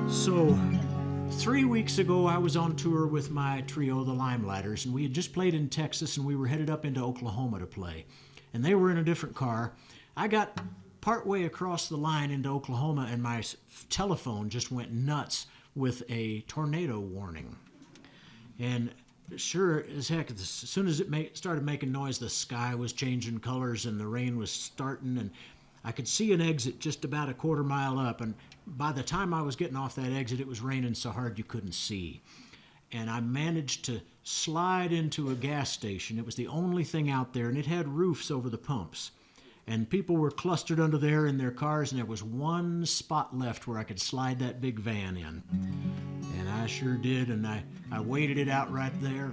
So, 3 weeks ago, I was on tour with my trio, the Limelighters, and we had just played in Texas, and we were headed up into Oklahoma to play. And they were in a different car. I got partway across the line into Oklahoma, and my telephone just went nuts with a tornado warning. And sure as heck, as soon as it started making noise, the sky was changing colors, and the rain was starting, and I could see an exit just about a quarter mile up, and by the time I was getting off that exit, it was raining so hard you couldn't see. And I managed to slide into a gas station. It was the only thing out there, and it had roofs over the pumps. And people were clustered under there in their cars, and there was one spot left where I could slide that big van in. And I sure did, and I waited it out right there.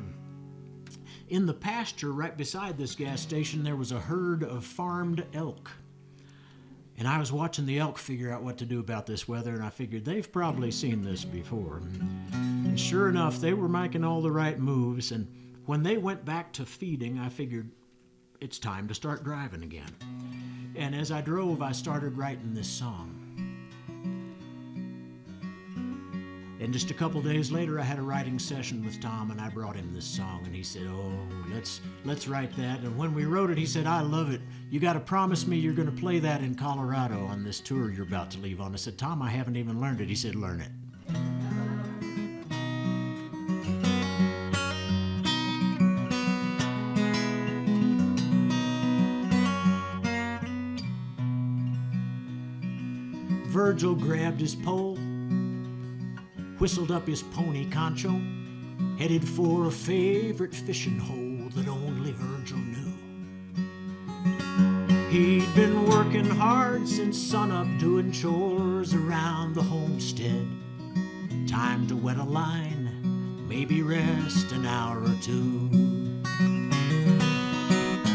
In the pasture right beside this gas station, there was a herd of farmed elk. And I was watching the elk figure out what to do about this weather, and I figured they've probably seen this before. And sure enough, they were making all the right moves, and when they went back to feeding, I figured it's time to start driving again. And as I drove, I started writing this song. And just a couple days later, I had a writing session with Tom, and I brought him this song, and he said, "Oh, let's write that." And when we wrote it, he said, "I love it. You got to promise me you're going to play that in Colorado on this tour you're about to leave on." I said, "Tom, I haven't even learned it." He said, "Learn it." Virgil grabbed his pole, whistled up his pony Concho, headed for a favorite fishing hole that only Virgil knew. He'd been working hard since sunup doing chores around the homestead. Time to wet a line, maybe rest an hour or two.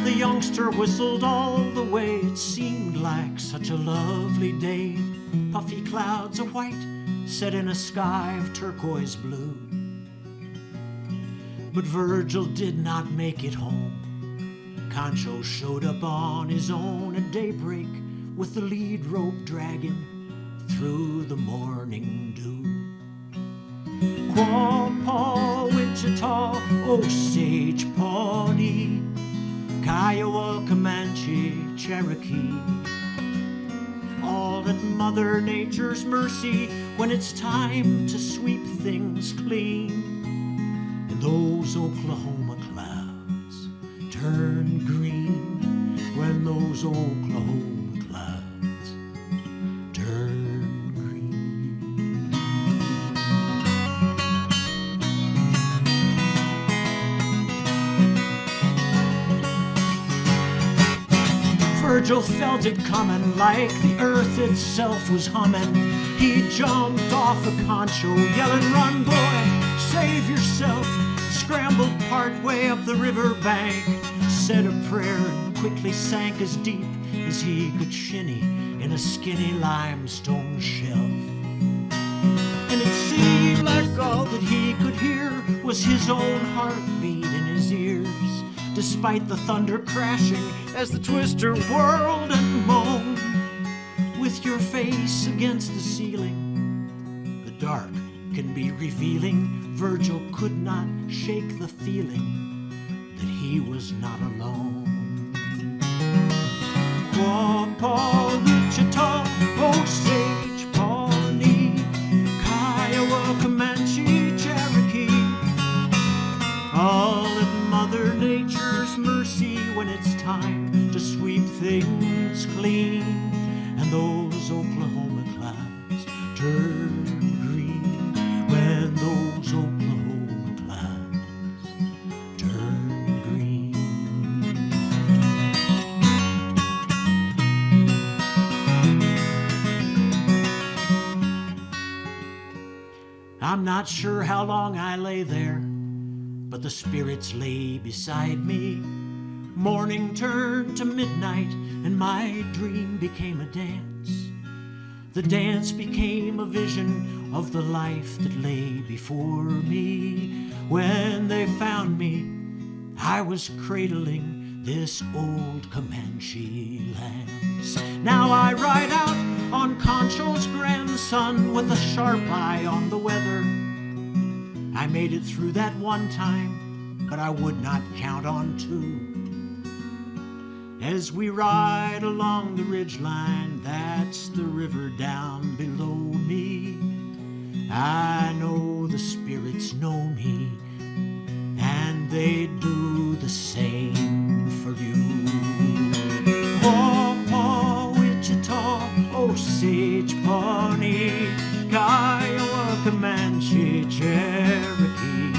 The youngster whistled all the way, it seemed like such a lovely day. Puffy clouds of white set in a sky of turquoise blue. But Virgil did not make it home. Concho showed up on his own at daybreak with the lead rope dragging through the morning dew. Quapaw, Wichita, Osage, Pawnee, Kiowa, Comanche, Cherokee, all at Mother Nature's mercy when it's time to sweep things clean. And those Oklahoma clouds turn green when those Oklahoma clouds turn green. Virgil felt it coming like the earth itself was humming. He jumped off a Concho, yelling, "Run, boy, save yourself!" Scrambled partway up the river bank, said a prayer, and quickly sank as deep as he could shinny in a skinny limestone shelf. And it seemed like all that he could hear was his own heartbeat in his ears, despite the thunder crashing as the twister whirled and moaned. With your face against the ceiling, the dark can be revealing. Virgil could not shake the feeling that he was not alone. Quapaw, Wichita, Osage, Pawnee, Kiowa, Comanche, Cherokee, all at Mother Nature's mercy when it's time to sweep things clean. And those Oklahoma clouds turn green when those Oklahoma clouds turn green. I'm not sure how long I lay there, but the spirits lay beside me. Morning turned to midnight, and my dream became a dance. The dance became a vision of the life that lay before me. When they found me, I was cradling this old Comanche lands. Now I ride out on Concho's grandson with a sharp eye on the weather. I made it through that one time, but I would not count on two. As we ride along the ridgeline, that's the river down below me. I know the spirits know me, and they do the same for you. Oh, Wichita, Osage, Pawnee, Kiowa, Comanche, Cherokee,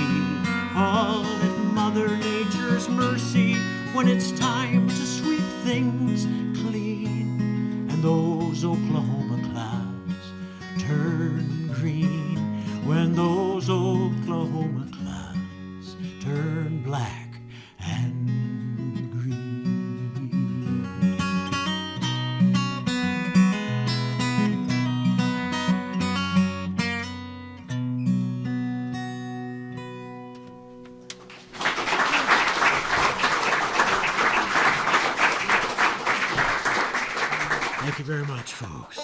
all at Mother Nature's mercy when it's time to sweep things clean. And those Oklahoma clouds turn green when those Oklahoma clouds turn black and green. Thank you very much, folks.